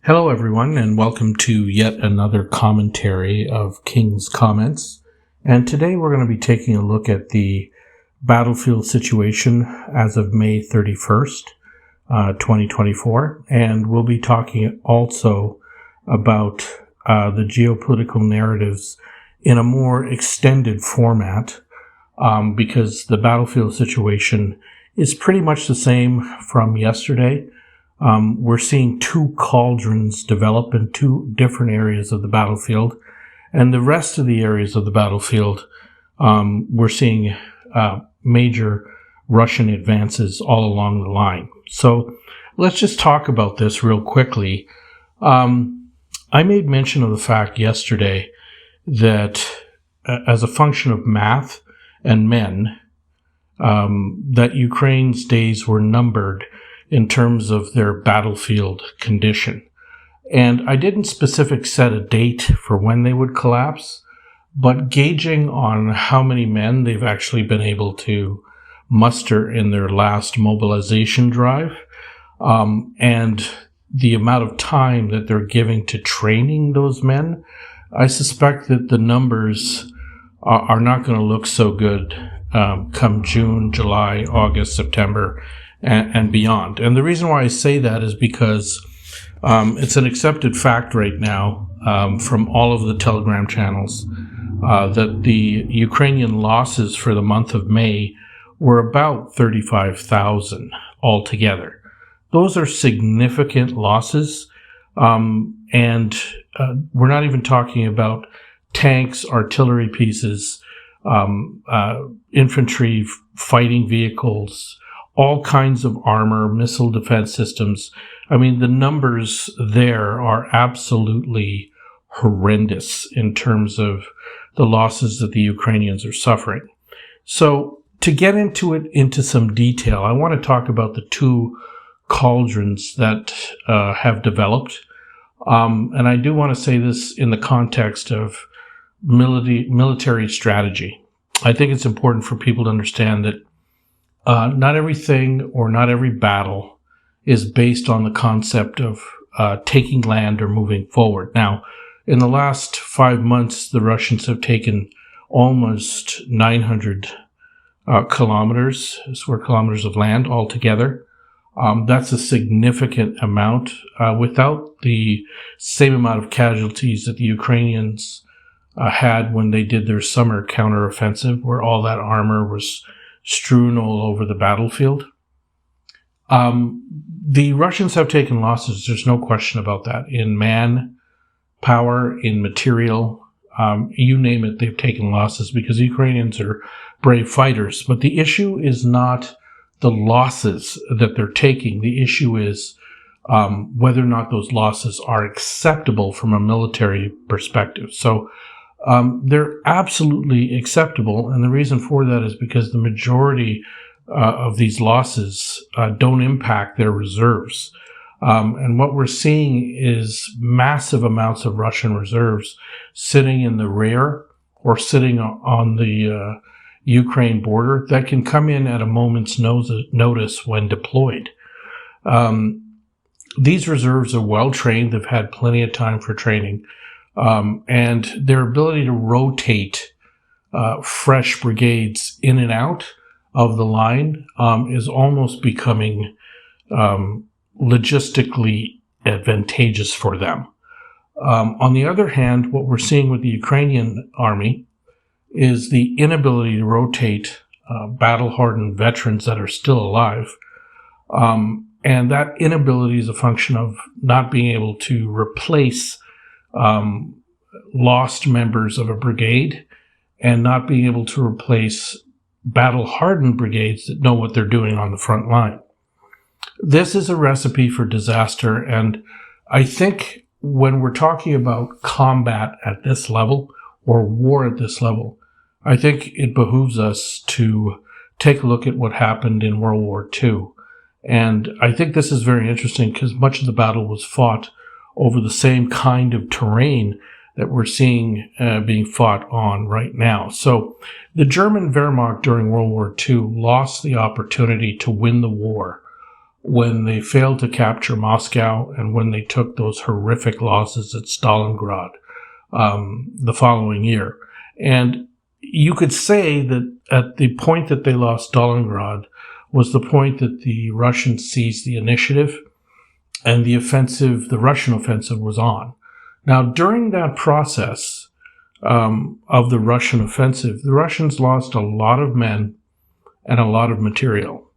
Hello, everyone, and welcome to yet another commentary of King's Comments. And today we're going to be taking a look at the battlefield situation as of May 31st, 2024. And we'll be talking also about the geopolitical narratives in a more extended format because the battlefield situation is pretty much the same from yesterday. We're seeing two cauldrons develop in two different areas of the battlefield, and the rest of the areas of the battlefield, we're seeing major Russian advances all along the line. So let's just talk about this real quickly. I made mention of the fact yesterday that as a function of math and men, that Ukraine's days were numbered in terms of their battlefield condition. And I didn't specific set a date for when they would collapse, but gauging on how many men they've actually been able to muster in their last mobilization drive, and the amount of time that they're giving to training those men, I suspect that the numbers are not going to look so good come June, July, August, September, and beyond. And the reason why I say that is because it's an accepted fact right now from all of the Telegram channels that the Ukrainian losses for the month of May were about 35,000 altogether. Those are significant losses, and we're not even talking about tanks, artillery pieces, infantry, fighting vehicles, all kinds of armor, missile defense systems. I mean, the numbers there are absolutely horrendous in terms of the losses that the Ukrainians are suffering. So to get into some detail, I want to talk about the two cauldrons that have developed. And I do want to say this in the context of military strategy. I think it's important for people to understand that not everything or not every battle is based on the concept of taking land or moving forward. Now, in the last 5 months, the Russians have taken almost 900 square kilometers of land altogether. That's a significant amount without the same amount of casualties that the Ukrainians had when they did their summer counteroffensive, where all that armor was strewn all over the battlefield. The Russians have taken losses, there's no question about that, in manpower, in material, you name it, they've taken losses because the Ukrainians are brave fighters. But the issue is not the losses that they're taking. The issue is whether or not those losses are acceptable from a military perspective. So they're absolutely acceptable, and the reason for that is because the majority of these losses don't impact their reserves. And what we're seeing is massive amounts of Russian reserves sitting in the rear or sitting on the Ukraine border that can come in at a moment's notice when deployed. These reserves are well trained. They've had plenty of time for training. And their ability to rotate fresh brigades in and out of the line is almost becoming logistically advantageous for them. On the other hand, what we're seeing with the Ukrainian army is the inability to rotate battle-hardened veterans that are still alive. And that inability is a function of not being able to replace lost members of a brigade and not being able to replace battle-hardened brigades that know what they're doing on the front line. This is a recipe for disaster, and I think when we're talking about combat at this level or war at this level, I think it behooves us to take a look at what happened in World War II. And I think this is very interesting because much of the battle was fought over the same kind of terrain that we're seeing being fought on right now. So the German Wehrmacht during World War II lost the opportunity to win the war when they failed to capture Moscow and when they took those horrific losses at Stalingrad the following year. And you could say that at the point that they lost Stalingrad was the point that the Russians seized the initiative and the Russian offensive was on. Now, during that process of the Russian offensive, the Russians lost a lot of men and a lot of material.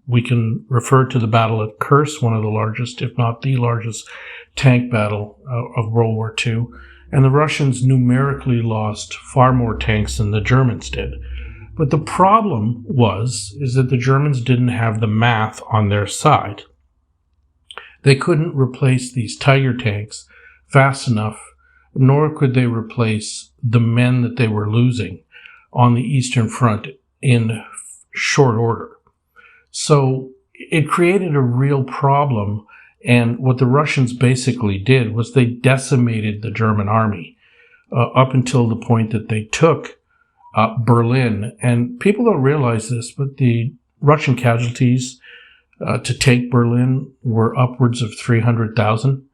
We can refer to the battle at Kursk, one of the largest, if not the largest, tank battle of World War II. And the Russians numerically lost far more tanks than the Germans did. But the problem is that the Germans didn't have the math on their side. They couldn't replace these Tiger tanks fast enough, nor could they replace the men that they were losing on the Eastern Front in short order. So it created a real problem, and what the Russians basically did was they decimated the German army up until the point that they took Berlin. And people don't realize this, but the Russian casualties to take Berlin were upwards of 300,000.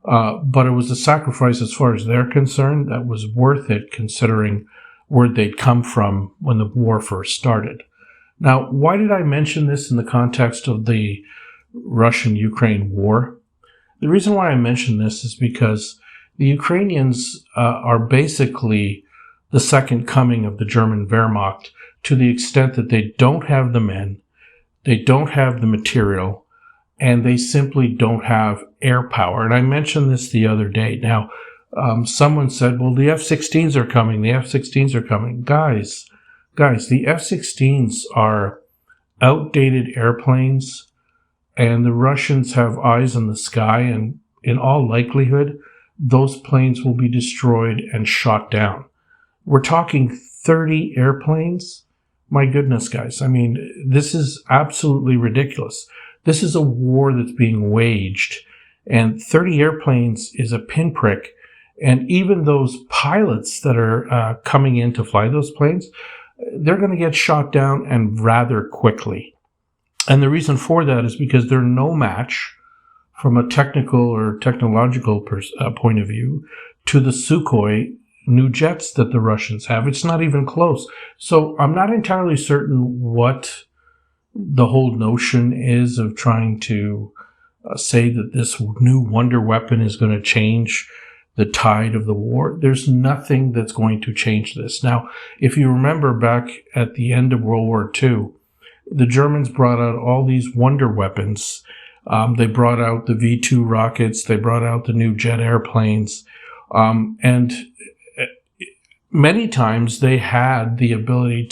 But it was a sacrifice as far as they're concerned that was worth it, considering where they'd come from when the war first started. Now, why did I mention this in the context of the Russian-Ukraine war? The reason why I mention this is because the Ukrainians are basically the second coming of the German Wehrmacht, to the extent that they don't have the men, they don't have the material, and they simply don't have air power. And I mentioned this the other day. Now, someone said, well, the F-16s are coming. The F-16s are coming. Guys, the F-16s are outdated airplanes, and the Russians have eyes on the sky, and in all likelihood, those planes will be destroyed and shot down. We're talking 30 airplanes? My goodness, guys. I mean, this is absolutely ridiculous. This is a war that's being waged, and 30 airplanes is a pinprick. And even those pilots that are coming in to fly those planes, they're going to get shot down, and rather quickly. And the reason for that is because they're no match from a technical or technological point of view to the Sukhoi new jets that the Russians have. It's not even close. So I'm not entirely certain what the whole notion is of trying to say that this new wonder weapon is going to change the tide of the war. There's nothing that's going to change this. Now, if you remember back at the end of World War II, the Germans brought out all these wonder weapons. They brought out the V-2 rockets. They brought out the new jet airplanes. And many times they had the ability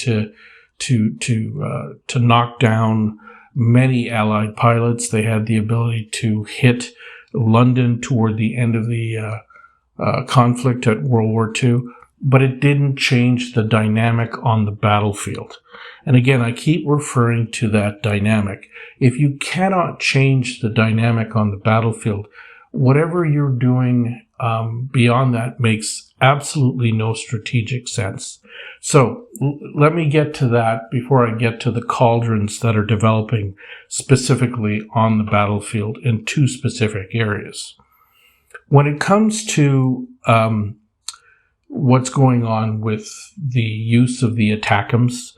to knock down many Allied pilots. They had the ability to hit London toward the end of the conflict at World War II, but it didn't change the dynamic on the battlefield. And again, I keep referring to that dynamic. If you cannot change the dynamic on the battlefield, whatever you're doing beyond that makes absolutely no strategic sense. So let me get to that before I get to the cauldrons that are developing specifically on the battlefield in two specific areas. When it comes to what's going on with the use of the ATACMS,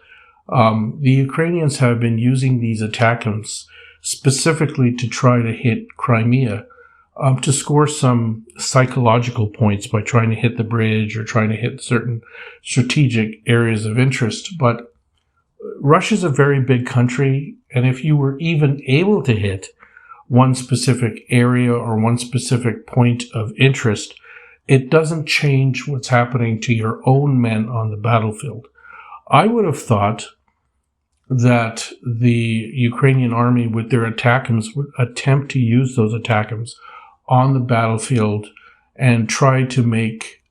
the Ukrainians have been using these ATACMS specifically to try to hit Crimea, to score some psychological points by trying to hit the bridge or trying to hit certain strategic areas of interest. But Russia's a very big country, and if you were even able to hit one specific area or one specific point of interest, it doesn't change what's happening to your own men on the battlefield. I would have thought that the Ukrainian army with their ATACMS would attempt to use those ATACMS on the battlefield and try to make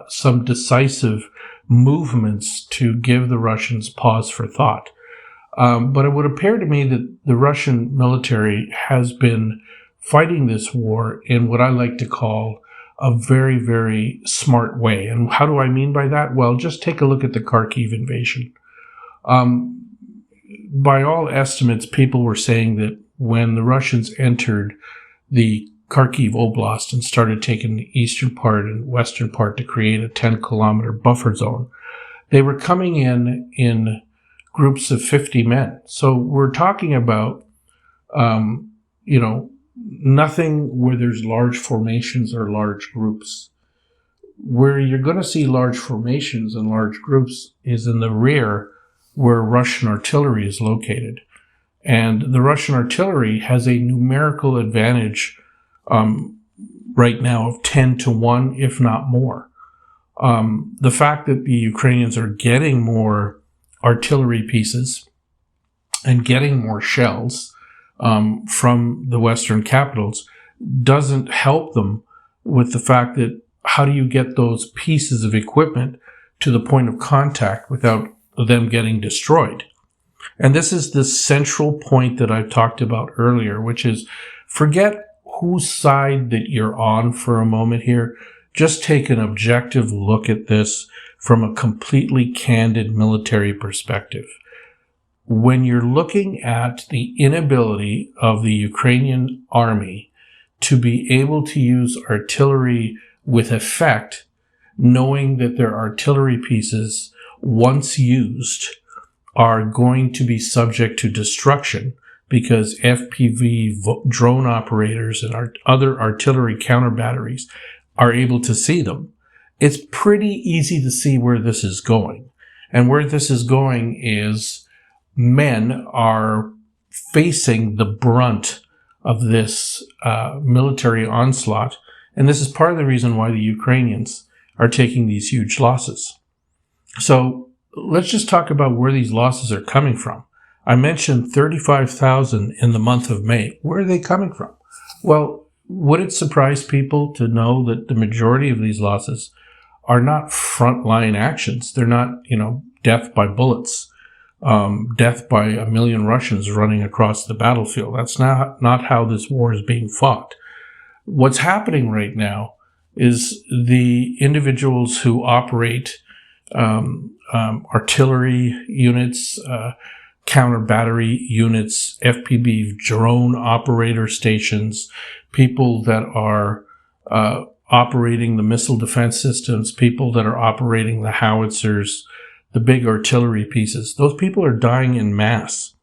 some decisive movements to give the Russians pause for thought. But it would appear to me that the Russian military has been fighting this war in what I like to call a very, very smart way. And how do I mean by that? Well, just take a look at the Kharkiv invasion. by all estimates, people were saying that when the Russians entered the Kharkiv Oblast and started taking the eastern part and western part to create a 10-kilometer buffer zone, they were coming in groups of 50 men. So we're talking about, nothing where there's large formations or large groups. Where you're going to see large formations and large groups is in the rear, where Russian artillery is located. And the Russian artillery has a numerical advantage right now of 10-1, if not more. The fact that the Ukrainians are getting more artillery pieces and getting more shells from the Western capitals doesn't help them with the fact that how do you get those pieces of equipment to the point of contact without them getting destroyed? And this is the central point that I've talked about earlier, which is forget whose side that you're on for a moment here. Just take an objective look at this from a completely candid military perspective. When you're looking at the inability of the Ukrainian army to be able to use artillery with effect, knowing that their artillery pieces, once used, are going to be subject to destruction because FPV drone operators and other artillery counter batteries are able to see them, it's pretty easy to see where this is going. And where this is going is men are facing the brunt of this military onslaught. And this is part of the reason why the Ukrainians are taking these huge losses. So let's just talk about where these losses are coming from. I mentioned 35,000 in the month of May. Where are they coming from? Well, would it surprise people to know that the majority of these losses are not frontline actions? They're not, death by bullets, death by a million Russians running across the battlefield. That's not how this war is being fought. What's happening right now is the individuals who operate artillery units, counter battery units, FPV drone operator stations, people that are operating the missile defense systems, people that are operating the howitzers, the big artillery pieces. Those people are dying in mass.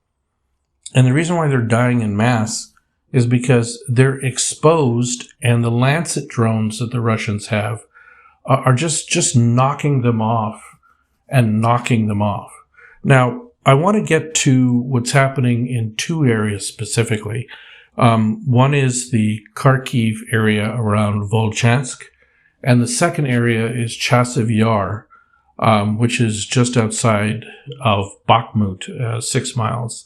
And the reason why they're dying in mass is because they're exposed, and the Lancet drones that the Russians have are just knocking them off and knocking them off. Now, I want to get to what's happening in two areas specifically. One is the Kharkiv area around Volchansk, and the second area is Chasiv Yar, which is just outside of Bakhmut, 6 miles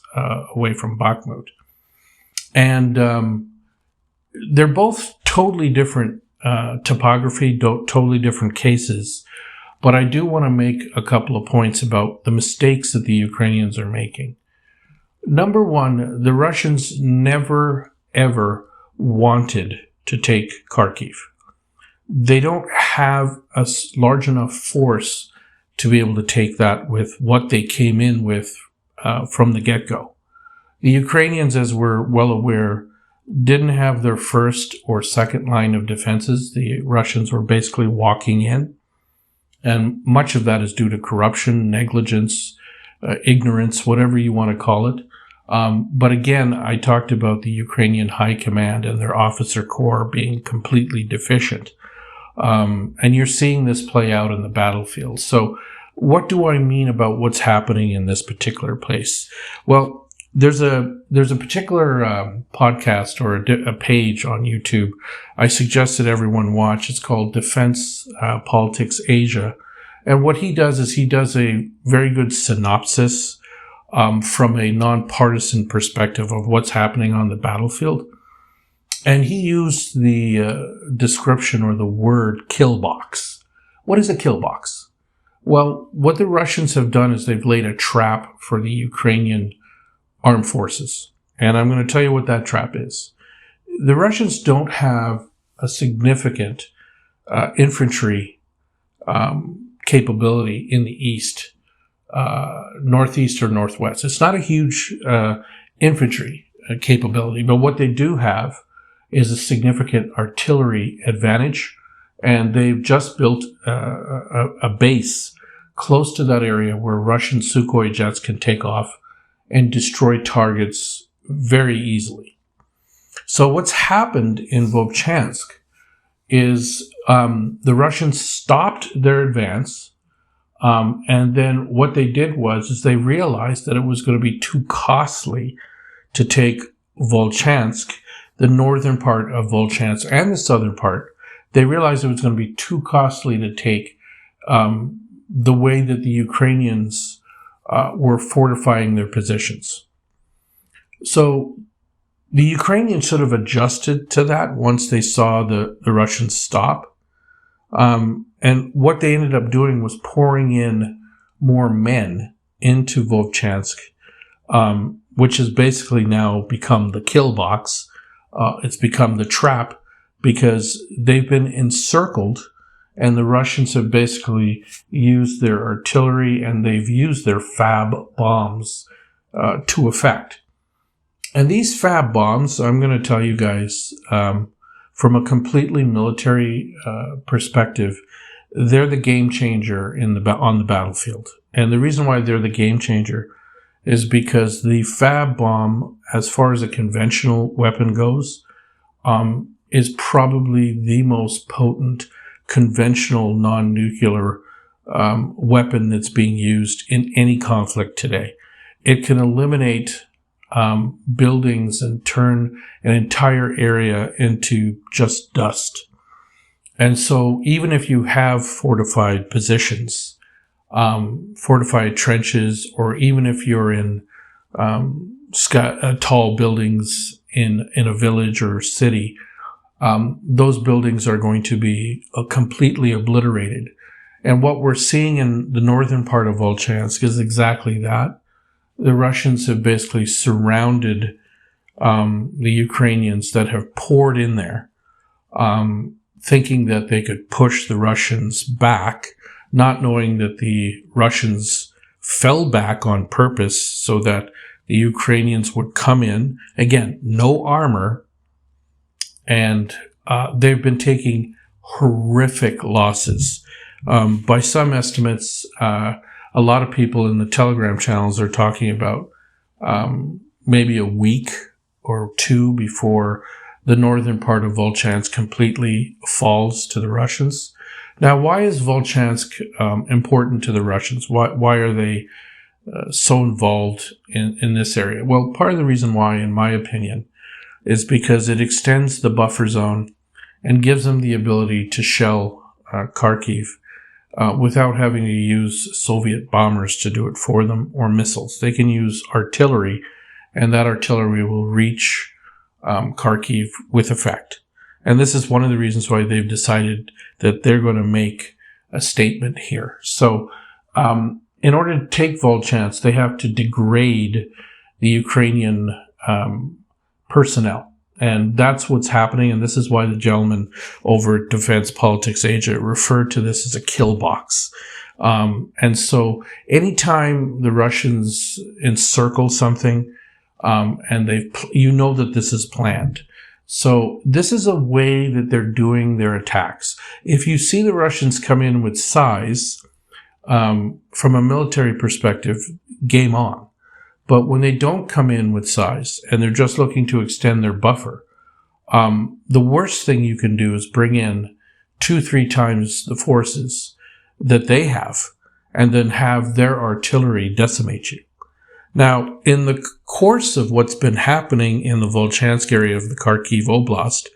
away from Bakhmut. And they're both totally different topography, totally different cases. But I do want to make a couple of points about the mistakes that the Ukrainians are making. Number one, the Russians never, ever wanted to take Kharkiv. They don't have a large enough force to be able to take that with what they came in with from the get-go. The Ukrainians, as we're well aware, didn't have their first or second line of defenses. The Russians were basically walking in. And much of that is due to corruption, negligence, ignorance, whatever you want to call it. But again, I talked about the Ukrainian high command and their officer corps being completely deficient. And you're seeing this play out in the battlefield. So what do I mean about what's happening in this particular place? Well, there's a particular podcast or a page on YouTube I suggest that everyone watch. It's called Defense Politics Asia. And what he does is he does a very good synopsis from a non-partisan perspective of what's happening on the battlefield. And he used the description or the word kill box. What is a kill box? Well, what the Russians have done is they've laid a trap for the Ukrainian armed forces. And I'm going to tell you what that trap is. The Russians don't have a significant infantry capability in the east northeast or northwest. It's not a huge infantry capability, but what they do have is a significant artillery advantage, and they've just built a base close to that area where Russian Sukhoi jets can take off and destroy targets very easily. So what's happened in Vovchansk is the Russians stopped their advance, and then what they did was they realized that it was going to be too costly to take Volchansk, the northern part of Volchansk and the southern part. They realized it was going to be too costly to take the way that the Ukrainians were fortifying their positions. So the Ukrainians sort of adjusted to that once they saw the Russians stop. And what they ended up doing was pouring in more men into Vovchansk, which has basically now become the kill box. It's become the trap because they've been encircled, and the Russians have basically used their artillery and they've used their fab bombs to effect. And these fab bombs, I'm going to tell you guys, from a completely military perspective, they're the game changer on the battlefield. And the reason why they're the game changer is because the fab bomb, as far as a conventional weapon goes, is probably the most potent conventional non-nuclear weapon that's being used in any conflict today. It can eliminate buildings and turn an entire area into just dust. And so even if you have fortified positions, fortified trenches, or even if you're in tall buildings in a village or city, those buildings are going to be completely obliterated. And what we're seeing in the northern part of Volchansk is exactly that. The Russians have basically surrounded the Ukrainians that have poured in there, thinking that they could push the Russians back, not knowing that the Russians fell back on purpose so that the Ukrainians would come in. Again, no armor, and they've been taking horrific losses. By some estimates, a lot of people in the Telegram channels are talking about maybe a week or two before the northern part of Volchansk completely falls to the Russians. Now, why is Volchansk important to the Russians? Why are they so involved in this area? Well, part of the reason why, in my opinion, is because it extends the buffer zone and gives them the ability to shell Kharkiv without having to use Soviet bombers to do it for them, or missiles. They can use artillery, and that artillery will reach Kharkiv with effect. And this is one of the reasons why they've decided that they're going to make a statement here. So in order to take Volchansk, they have to degrade the Ukrainian personnel. And that's what's happening, and this is why the gentleman over at Defense Politics Asia referred to this as a kill box. And so anytime the Russians encircle something, and you know that this is planned. So this is a way that they're doing their attacks. If you see the Russians come in with size, from a military perspective, game on. But when they don't come in with size and they're just looking to extend their buffer, the worst thing you can do is bring in 2-3 times the forces that they have and then have their artillery decimate you. Now, in the course of what's been happening in the Volchansk area of the Kharkiv Oblast,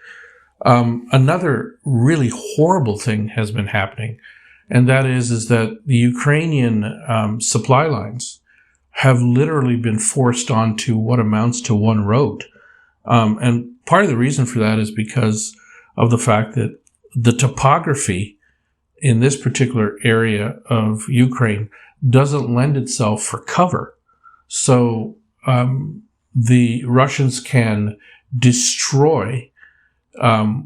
another really horrible thing has been happening, and that is that the Ukrainian supply lines have literally been forced onto what amounts to one road. And part of the reason for that is because of the fact that the topography in this particular area of Ukraine doesn't lend itself for cover. So the Russians can destroy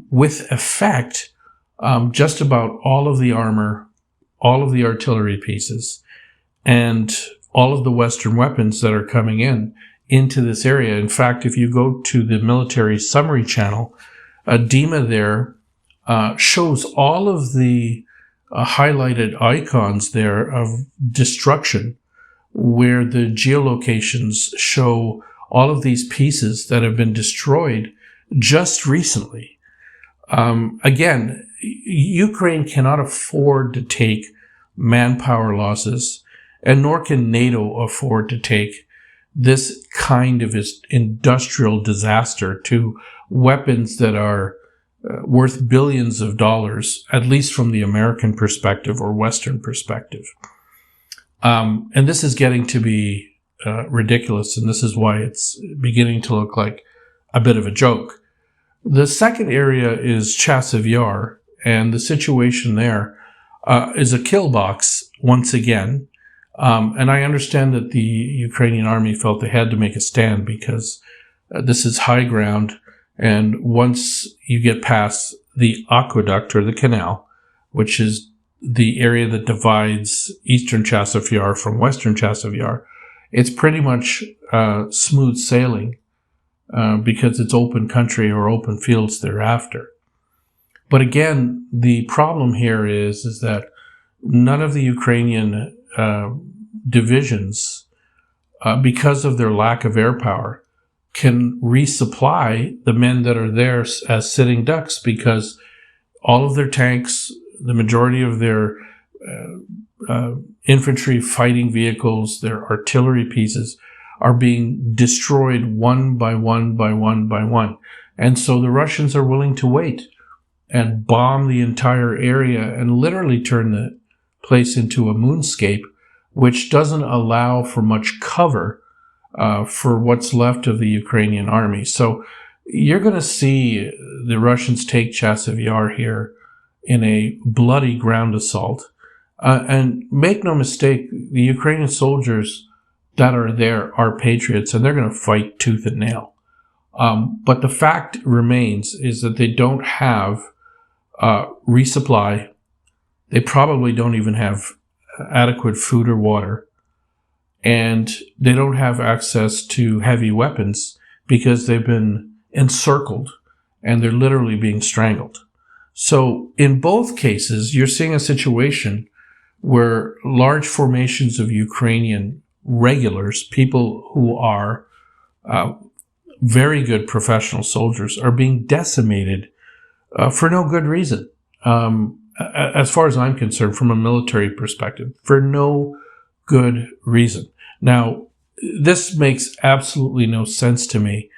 with effect just about all of the armor, all of the artillery pieces, and all of the Western weapons that are coming into this area. In fact, if you go to the military summary channel, DEMA there shows all of the highlighted icons there of destruction, where the geolocations show all of these pieces that have been destroyed just recently. Again, Ukraine cannot afford to take manpower losses, and nor can NATO afford to take this kind of industrial disaster to weapons that are worth billions of dollars, at least from the American perspective or Western perspective. And this is getting to be ridiculous, and this is why it's beginning to look like a bit of a joke. The second area is Chasiv Yar, and the situation there is a kill box once again. And I understand that the Ukrainian army felt they had to make a stand because this is high ground, and once you get past the aqueduct or the canal, which is the area that divides eastern Chasiv Yar from western Chasiv Yar, it's pretty much smooth sailing because it's open country or open fields thereafter. But again, the problem here is that none of the Ukrainian divisions, because of their lack of air power, can resupply the men that are there as sitting ducks, because all of their tanks, the majority of their infantry fighting vehicles, their artillery pieces, are being destroyed one by one by one by one. And so the Russians are willing to wait and bomb the entire area and literally turn the place into a moonscape, which doesn't allow for much cover for what's left of the Ukrainian army. So you're going to see the Russians take Chasiv Yar here in a bloody ground assault. And make no mistake, the Ukrainian soldiers that are there are patriots, and they're going to fight tooth and nail. But the fact remains is that they don't have resupply. They probably don't even have adequate food or water. And they don't have access to heavy weapons because they've been encircled and they're literally being strangled. So in both cases, you're seeing a situation where large formations of Ukrainian regulars, people who are very good professional soldiers, are being decimated for no good reason. As far as I'm concerned, from a military perspective, for no good reason. Now, this makes absolutely no sense to me,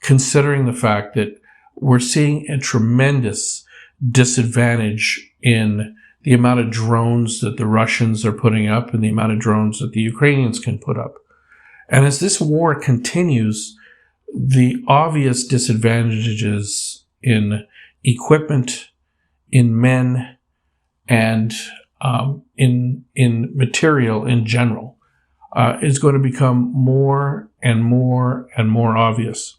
considering the fact that we're seeing a tremendous disadvantage in the amount of drones that the Russians are putting up and the amount of drones that the Ukrainians can put up. And as this war continues, the obvious disadvantages in equipment, in men, and in material in general is going to become more and more and more obvious.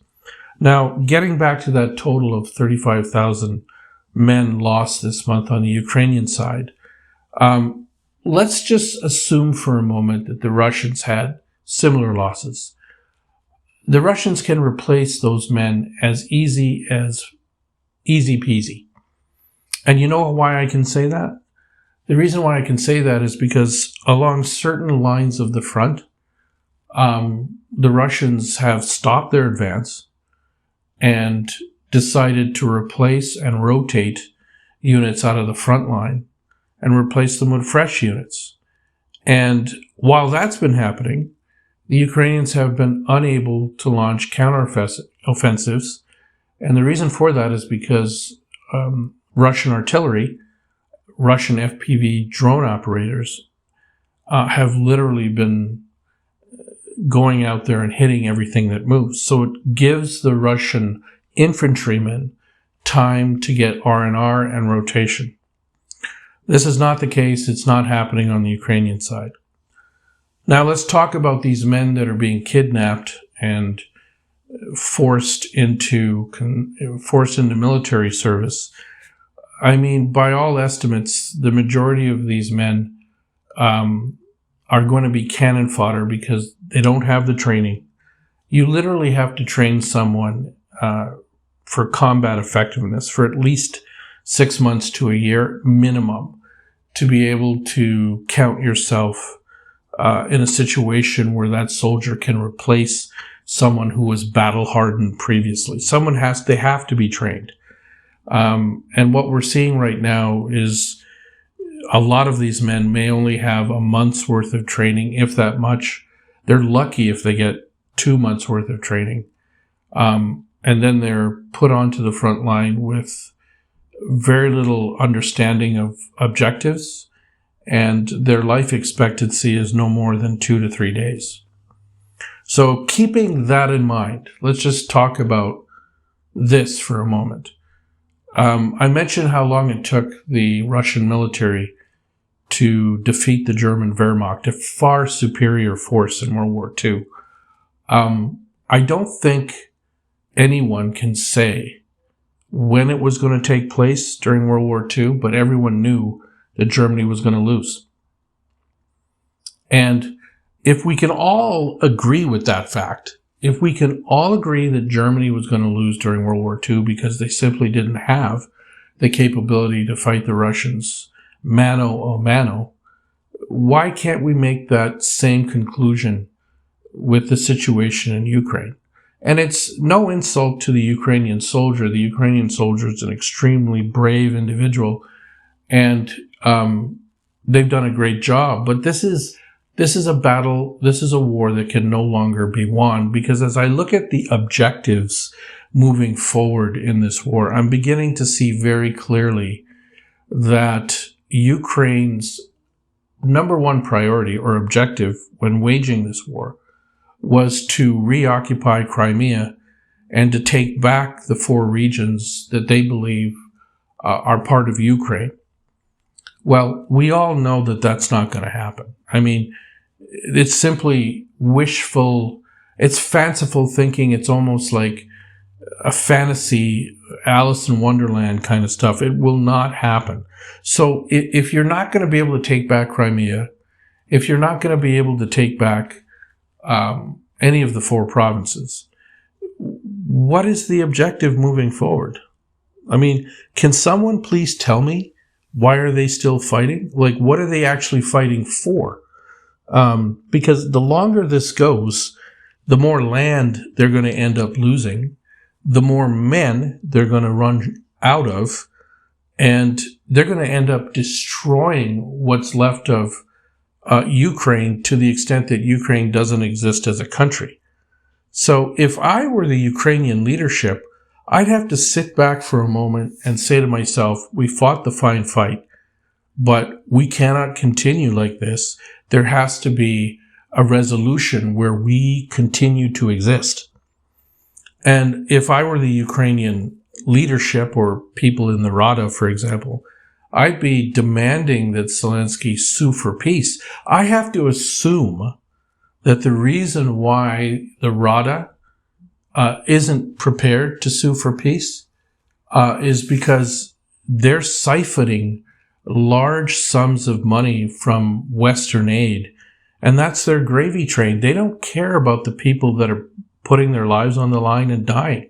Now, getting back to that total of 35,000 men lost this month on the Ukrainian side, let's just assume for a moment that the Russians had similar losses. The Russians can replace those men as easy peasy. And you know why I can say that? The reason why I can say that is because along certain lines of the front, the Russians have stopped their advance and decided to replace and rotate units out of the front line and replace them with fresh units. And while that's been happening, the Ukrainians have been unable to launch counteroffensives. And the reason for that is because Russian artillery, Russian FPV drone operators have literally been going out there and hitting everything that moves. So it gives the Russian infantrymen time to get R&R and rotation. This is not the case. It's not happening on the Ukrainian side. Now let's talk about these men that are being kidnapped and forced into military service. I mean, by all estimates, the majority of these men are going to be cannon fodder because they don't have the training. You literally have to train someone for combat effectiveness for at least 6 months to a year minimum to be able to count yourself in a situation where that soldier can replace someone who was battle hardened previously. They have to be trained. And what we're seeing right now is a lot of these men may only have a month's worth of training, if that much. They're lucky if they get 2 months worth of training. And then they're put onto the front line with very little understanding of objectives, and their life expectancy is no more than 2 to 3 days. So keeping that in mind, let's just talk about this for a moment. I mentioned how long it took the Russian military to defeat the German Wehrmacht, a far superior force in World War II. I don't think anyone can say when it was going to take place during World War II, but everyone knew that Germany was going to lose. And if we can all agree with that fact, if we can all agree that Germany was going to lose during World War II because they simply didn't have the capability to fight the Russians mano a mano, why can't we make that same conclusion with the situation in Ukraine? And it's no insult to the Ukrainian soldier. The Ukrainian soldier is an extremely brave individual, and they've done a great job. But this is a battle, this is a war that can no longer be won, because as I look at the objectives moving forward in this war, I'm beginning to see very clearly that Ukraine's number one priority or objective when waging this war was to reoccupy Crimea and to take back the 4 regions that they believe are part of Ukraine. Well, we all know that that's not going to happen. I mean, it's simply wishful, it's fanciful thinking. It's almost like a fantasy, Alice in Wonderland kind of stuff. It will not happen. So if you're not going to be able to take back Crimea, if you're not going to be able to take back any of the 4 provinces, what is the objective moving forward? I mean, can someone please tell me, why are they still fighting? Like, what are they actually fighting for? Because the longer this goes, the more land they're going to end up losing, the more men they're going to run out of, and they're going to end up destroying what's left of Ukraine to the extent that Ukraine doesn't exist as a country. So if I were the Ukrainian leadership, I'd have to sit back for a moment and say to myself, we fought the fine fight, but we cannot continue like this. There has to be a resolution where we continue to exist. And if I were the Ukrainian leadership or people in the Rada, for example, I'd be demanding that Zelensky sue for peace. I have to assume that the reason why the Rada isn't prepared to sue for peace is because they're siphoning large sums of money from Western aid, and that's their gravy train. They don't care about the people that are putting their lives on the line and dying.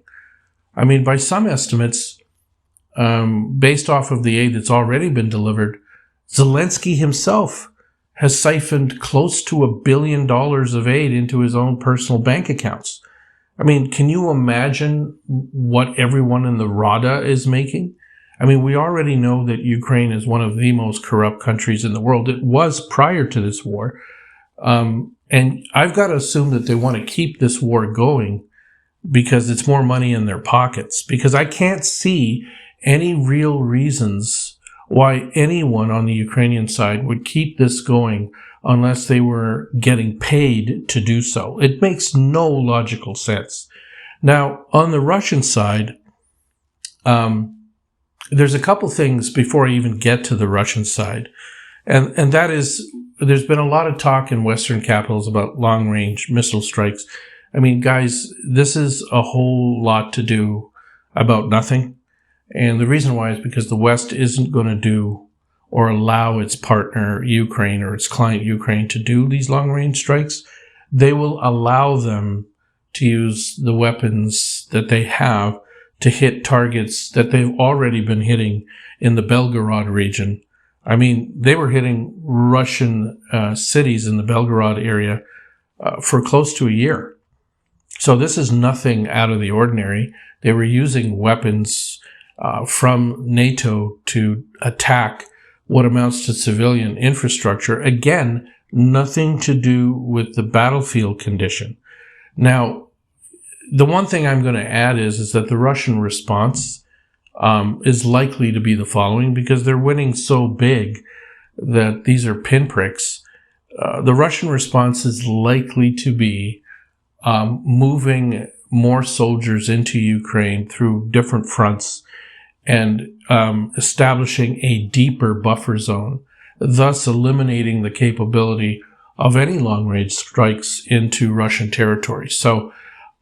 I mean, by some estimates, based off of the aid that's already been delivered, Zelensky himself has siphoned close to $1 billion of aid into his own personal bank accounts. I mean, can you imagine what everyone in the Rada is making? I mean, we already know that Ukraine is one of the most corrupt countries in the world. It was prior to this war. And I've got to assume that they want to keep this war going because it's more money in their pockets. Because I can't see any real reasons why anyone on the Ukrainian side would keep this going unless they were getting paid to do so. It makes no logical sense. Now, on the Russian side, there's a couple things before I even get to the Russian side. And that is, there's been a lot of talk in Western capitals about long-range missile strikes. I mean, guys, this is a whole lot to do about nothing. And the reason why is because the West isn't going to do or allow its partner Ukraine or its client Ukraine to do these long-range strikes. They will allow them to use the weapons that they have to hit targets that they've already been hitting in the Belgorod region. I mean, they were hitting Russian cities in the Belgorod area for close to a year. So this is nothing out of the ordinary. They were using weapons from NATO to attack what amounts to civilian infrastructure. Again, nothing to do with the battlefield condition. Now, the one thing I'm going to add is that the Russian response is likely to be the following, because they're winning so big that these are pinpricks. The Russian response is likely to be moving more soldiers into Ukraine through different fronts and establishing a deeper buffer zone, thus eliminating the capability of any long-range strikes into Russian territory. So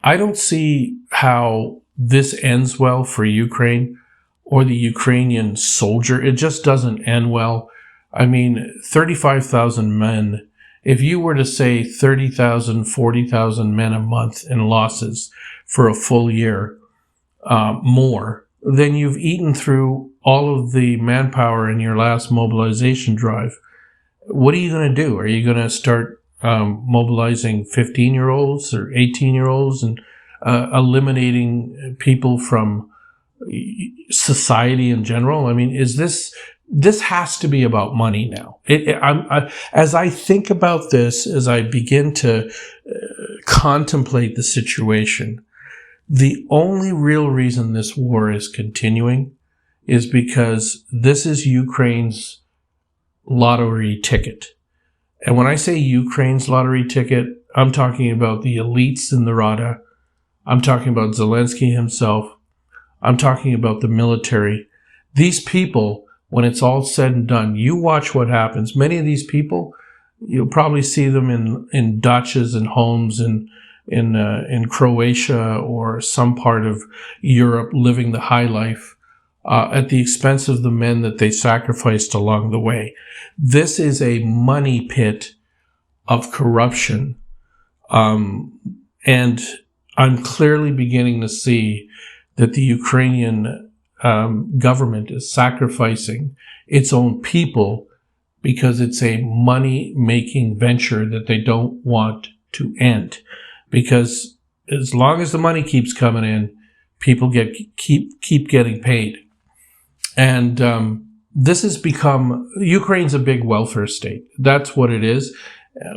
I don't see how this ends well for Ukraine or the Ukrainian soldier. It just doesn't end well. I mean, 35,000 men, if you were to say 30,000, 40,000 men a month in losses for a full year, more, then you've eaten through all of the manpower in your last mobilization drive. What are you going to do? Are you going to start mobilizing 15-year-olds or 18-year-olds and eliminating people from society in general? I mean, this has to be about money now. As I think about this, as I begin to contemplate the situation, the only real reason this war is continuing is because this is Ukraine's lottery ticket. And when I say Ukraine's lottery ticket, I'm talking about the elites in the Rada. I'm talking about Zelensky himself. I'm talking about the military. These people, when it's all said and done, you watch what happens. Many of these people, you'll probably see them in dachas and homes in Croatia or some part of Europe, living the high life at the expense of the men that they sacrificed along the way. This is a money pit of corruption. And I'm clearly beginning to see that the Ukrainian government is sacrificing its own people because it's a money-making venture that they don't want to end. Because as long as the money keeps coming in, people keep getting paid. And this has become, Ukraine's a big welfare state. That's what it is.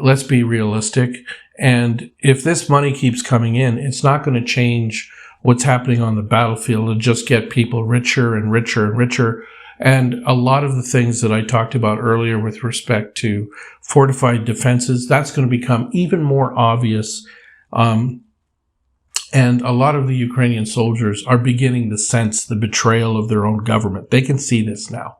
Let's be realistic. And if this money keeps coming in, it's not going to change what's happening on the battlefield. It'll just get people richer and richer and richer. And a lot of the things that I talked about earlier with respect to fortified defenses, that's going to become even more obvious. And a lot of the Ukrainian soldiers are beginning to sense the betrayal of their own government. They can see this now.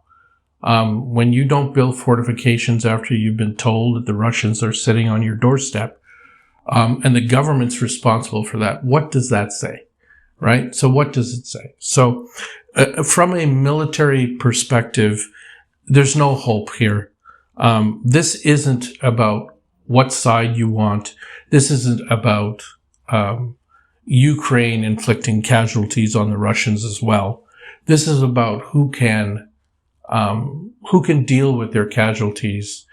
When you don't build fortifications after you've been told that the Russians are sitting on your doorstep, and the government's responsible for that, what does that say? Right? So what does it say? So from a military perspective, there's no hope here. This isn't about what side you want. This isn't about Ukraine inflicting casualties on the Russians as well. This is about who can deal with their casualties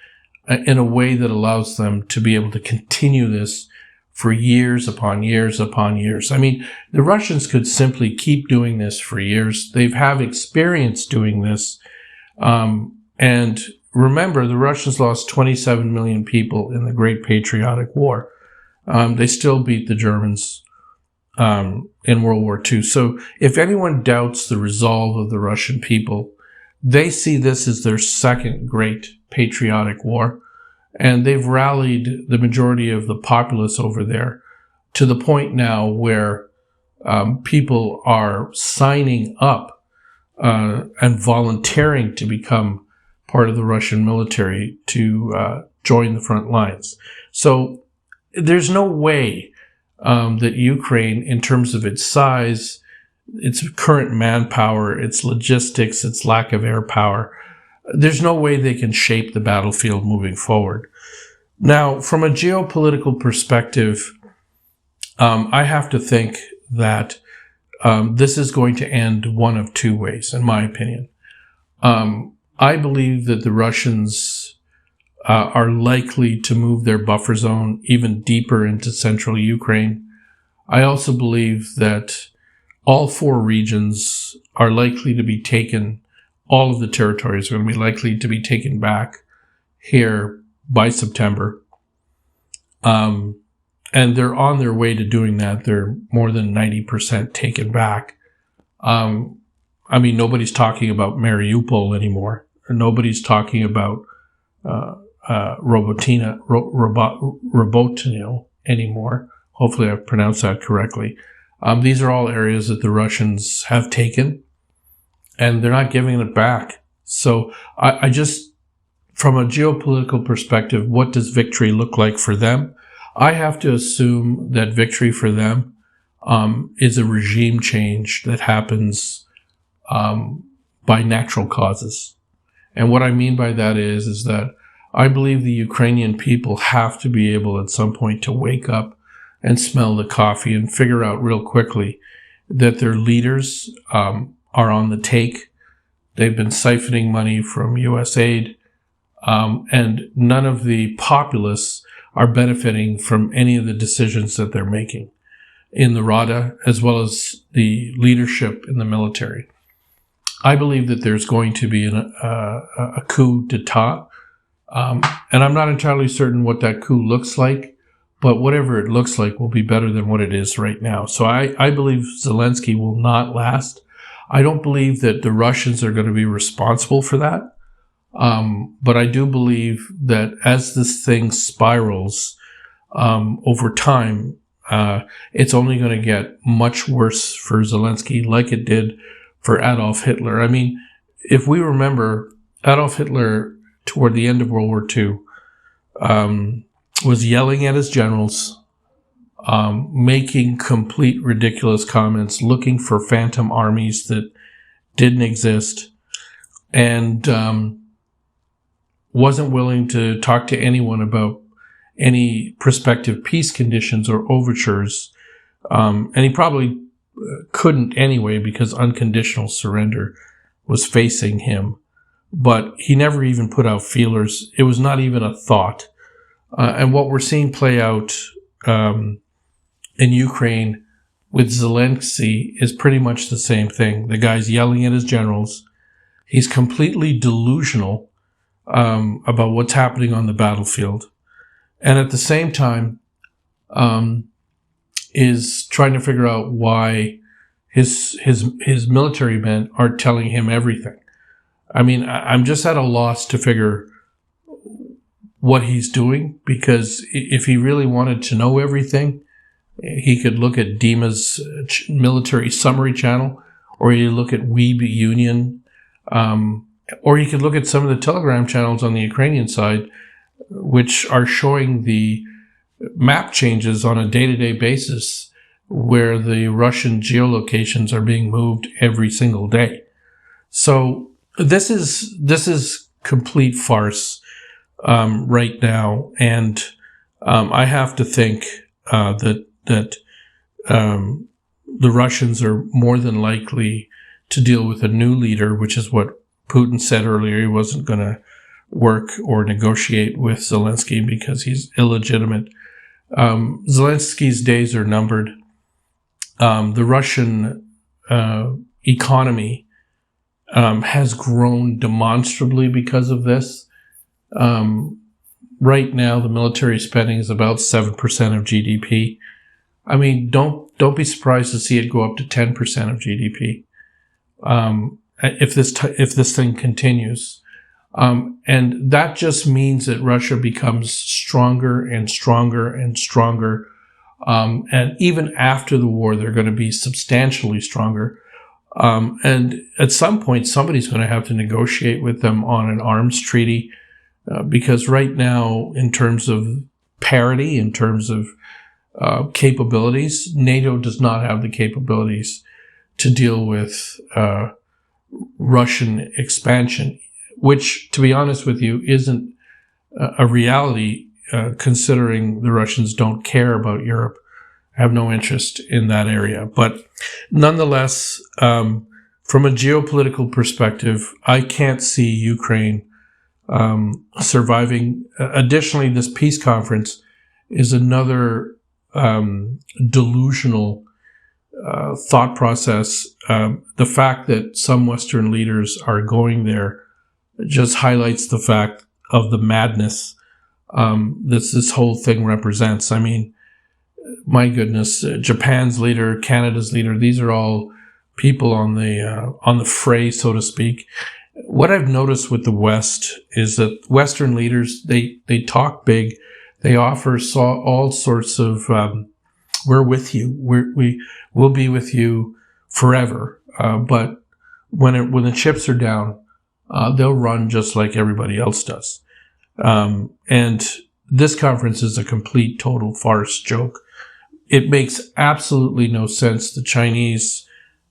in a way that allows them to be able to continue this for years upon years upon years. I mean, the Russians could simply keep doing this for years. They've have experience doing this. And remember, the Russians lost 27 million people in the Great Patriotic War. They still beat the Germans in World War II. So if anyone doubts the resolve of the Russian people, they see this as their second great patriotic war. And they've rallied the majority of the populace over there to the point now where people are signing up and volunteering to become part of the Russian military to join the front lines. So there's no way that Ukraine, in terms of its size, its current manpower, its logistics, its lack of air power, there's no way they can shape the battlefield moving forward. Now, from a geopolitical perspective, I have to think that this is going to end one of two ways, in my opinion. I believe that the Russians are likely to move their buffer zone even deeper into central Ukraine. I also believe that all four regions are likely to be taken, all of the territories are going to be likely to be taken back here by September. And they're on their way to doing that. They're more than 90% taken back. I mean, nobody's talking about Mariupol anymore. Nobody's talking about Robotyne anymore. Hopefully I've pronounced that correctly. These are all areas that the Russians have taken, and they're not giving it back. So I just, from a geopolitical perspective, what does victory look like for them? I have to assume that victory for them is a regime change that happens by natural causes. And what I mean by that is that I believe the Ukrainian people have to be able at some point to wake up and smell the coffee and figure out real quickly that their leaders are on the take. They've been siphoning money from U.S. aid, and none of the populace are benefiting from any of the decisions that they're making in the Rada, as well as the leadership in the military. I believe that there's going to be a coup d'etat, and I'm not entirely certain what that coup looks like, but whatever it looks like will be better than what it is right now. So I believe Zelensky will not last. I don't believe that the Russians are going to be responsible for that. But I do believe that as this thing spirals over time, it's only going to get much worse for Zelensky, like it did for Adolf Hitler. I mean, if we remember, Adolf Hitler, toward the end of World War II, was yelling at his generals, making complete ridiculous comments, looking for phantom armies that didn't exist, and wasn't willing to talk to anyone about any prospective peace conditions or overtures. And he probably couldn't anyway, because unconditional surrender was facing him. But he never even put out feelers. It was not even a thought. And what we're seeing play out in Ukraine with Zelensky is pretty much the same thing. The guy's yelling at his generals. He's completely delusional about what's happening on the battlefield. And at the same time, is trying to figure out why his military men aren't telling him everything. I mean, I'm just at a loss to figure what he's doing, because if he really wanted to know everything, he could look at Dima's military summary channel, or he could look at Weeb Union, or he could look at some of the Telegram channels on the Ukrainian side, which are showing the map changes on a day-to-day basis, where the Russian geolocations are being moved every single day. So this is complete farce right now, and I have to think that the Russians are more than likely to deal with a new leader, which is what Putin said earlier. He wasn't going to work or negotiate with Zelensky because he's illegitimate. Zelensky's days are numbered. The Russian economy has grown demonstrably because of this. Right now, the military spending is about 7% of GDP. I mean, don't be surprised to see it go up to 10% of GDP if this thing continues. And that just means that Russia becomes stronger and stronger and stronger. And even after the war, they're going to be substantially stronger. And at some point, somebody's going to have to negotiate with them on an arms treaty, because right now, in terms of parity, in terms of capabilities, NATO does not have the capabilities to deal with Russian expansion which, to be honest with you, isn't a reality, considering the Russians don't care about Europe, have no interest in that area. But nonetheless, from a geopolitical perspective, I can't see Ukraine surviving. Additionally, this peace conference is another delusional thought process. The fact that some Western leaders are going there just highlights the fact of the madness this whole thing represents. I mean, my goodness, Japan's leader, Canada's leader, these are all people on the fray, so to speak. What I've noticed with the West is that Western leaders, they talk big, they offer all sorts of, we're with you, we will be with you forever. But when the chips are down, they'll run just like everybody else does. And this conference is a complete, total farce joke. It makes absolutely no sense. The Chinese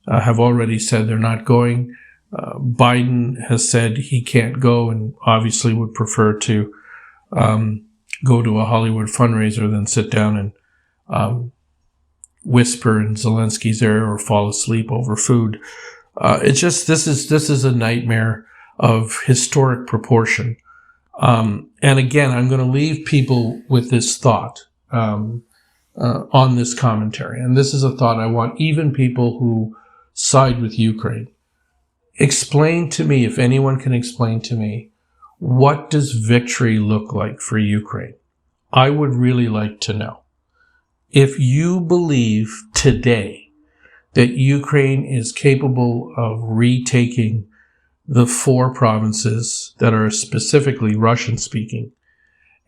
have already said they're not going. Biden has said he can't go and obviously would prefer to go to a Hollywood fundraiser than sit down and whisper in Zelensky's ear or fall asleep over food. It's just, this is a nightmare of historic proportion. And again, I'm going to leave people with this thought on this commentary. And this is a thought I want even people who side with Ukraine. Explain to me, if anyone can explain to me, what does victory look like for Ukraine? I would really like to know. If you believe today that Ukraine is capable of retaking the 4 provinces that are specifically Russian-speaking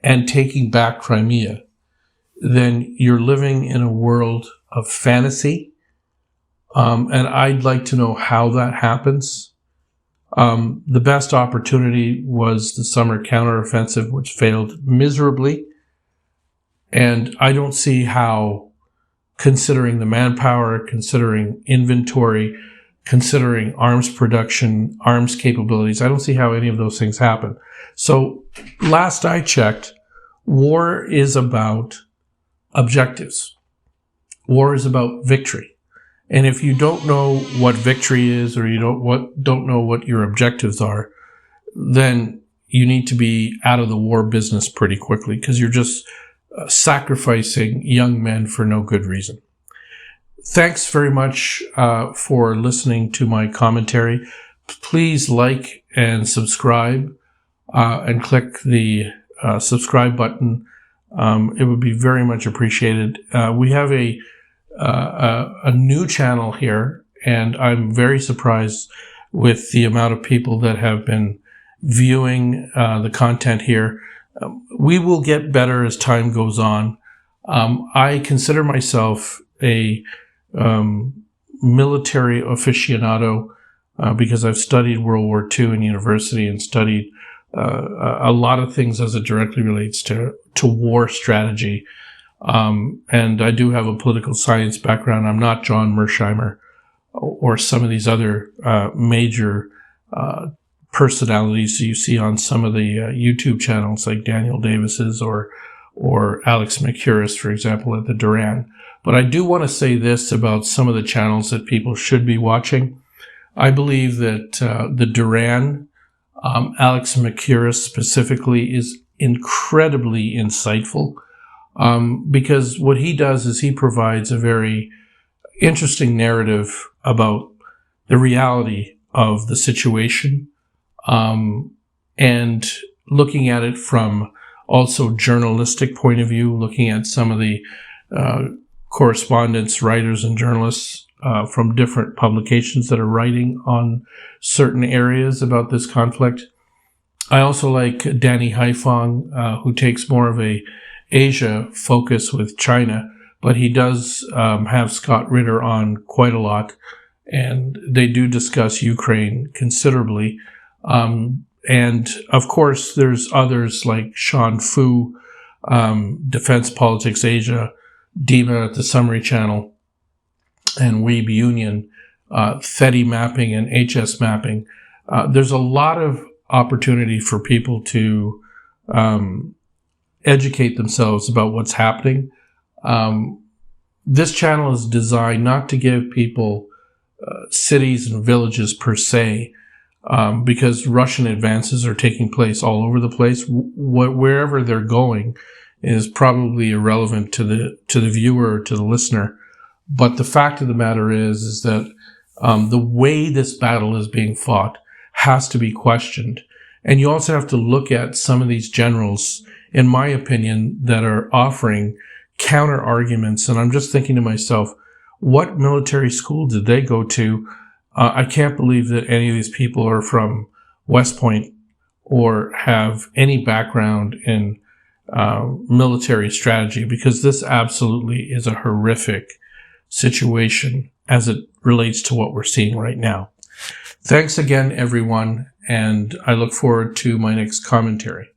and taking back Crimea, then you're living in a world of fantasy. And I'd like to know how that happens. The best opportunity was the summer counteroffensive, which failed miserably. And I don't see how, considering the manpower, considering inventory, considering arms production, arms capabilities, I don't see how any of those things happen. So last I checked, war is about objectives. War is about victory. And if you don't know what victory is, or you don't know what your objectives are, then you need to be out of the war business pretty quickly, because you're just sacrificing young men for no good reason. Thanks very much for listening to my commentary. Please like and subscribe and click the subscribe button. It would be very much appreciated. We have a new channel here, and I'm very surprised with the amount of people that have been viewing the content here. We will get better as time goes on. I consider myself a military aficionado because I've studied World War II in university and studied a lot of things as it directly relates to war strategy. And I do have a political science background. I'm not John Mersheimer or some of these other major personalities you see on some of the YouTube channels like Daniel Davis's or Alex McCurris, for example, at the Duran. But I do want to say this about some of the channels that people should be watching. I believe that the Duran, Alex McCurris specifically, is incredibly insightful. Because what he does is he provides a very interesting narrative about the reality of the situation, and looking at it from also journalistic point of view, looking at some of the correspondents, writers, and journalists from different publications that are writing on certain areas about this conflict. I also like Danny Haifong, who takes more of a Asia focus with China, but he does have Scott Ritter on quite a lot, and they do discuss Ukraine considerably. And of course, there's others like Sean Fu, Defense Politics Asia, Dima at the Summary Channel, and Weeb Union, Theti Mapping and HS Mapping. There's a lot of opportunity for people to educate themselves about what's happening. This channel is designed not to give people cities and villages per se, because Russian advances are taking place all over the place. Wherever they're going is probably irrelevant to the viewer or to the listener. But the fact of the matter is that the way this battle is being fought has to be questioned. And you also have to look at some of these generals, in my opinion, that are offering counter arguments. And I'm just thinking to myself, what military school did they go to? I can't believe that any of these people are from West Point or have any background in military strategy, because this absolutely is a horrific situation as it relates to what we're seeing right now. Thanks again, everyone, and I look forward to my next commentary.